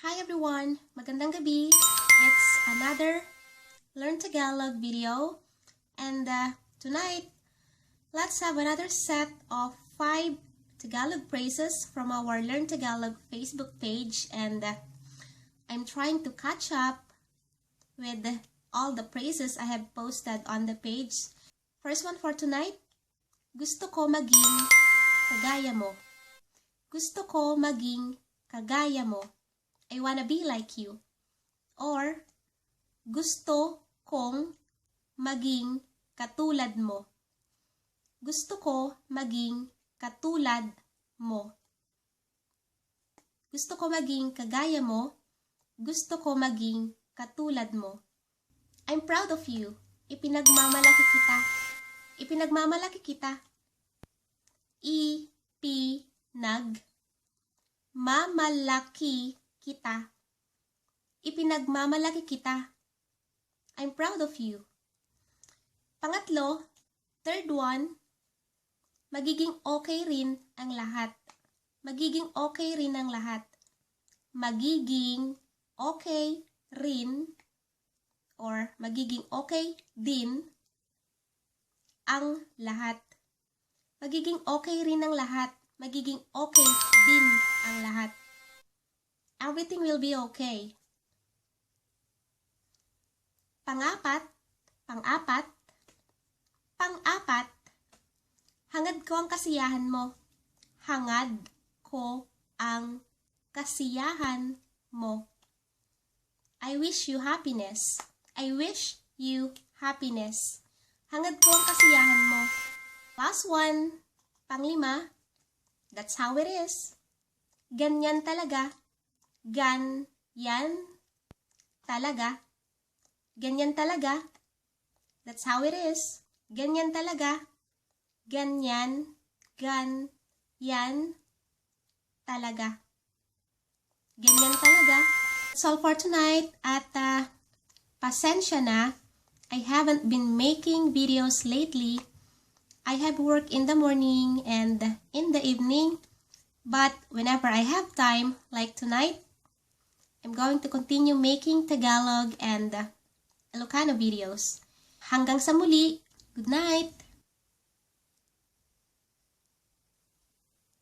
Hi everyone! Magandang gabi! It's another Learn Tagalog video, and tonight, let's have another set of 5 Tagalog phrases from our Learn Tagalog Facebook page, and I'm trying to catch up with all the phrases I have posted on the page. First one for tonight, gusto ko maging kagaya mo. Gusto ko maging kagaya mo. I wanna be like you. Or, gusto kong maging katulad mo. Gusto ko maging katulad mo. Gusto ko maging kagaya mo. Gusto ko maging katulad mo. I'm proud of you. Ipinagmamalaki kita. Ipinagmamalaki kita. Ipinagmamalaki kita. Ipinagmamalaki kita. I'm proud of you. Pangatlo, third one, magiging okay rin ang lahat. Magiging okay rin ang lahat. Magiging okay rin or magiging okay din ang lahat. Magiging okay rin ang lahat. Magiging okay din ang lahat. Everything will be okay. Pang-apat, hangad ko ang kasiyahan mo. Hangad ko ang kasiyahan mo. I wish you happiness. I wish you happiness. Hangad ko ang kasiyahan mo. Last one, pang-5, that's how it is. Ganyan talaga. Ganyan talaga. Ganyan talaga. That's how it is. Ganyan talaga. Ganyan. Ganyan talaga. Ganyan talaga. That's all for tonight. At pasensya na. I haven't been making videos lately. I have work in the morning and in the evening. But whenever I have time, like tonight, I'm going to continue making Tagalog and Ilocano videos. Hanggang sa muli, good night!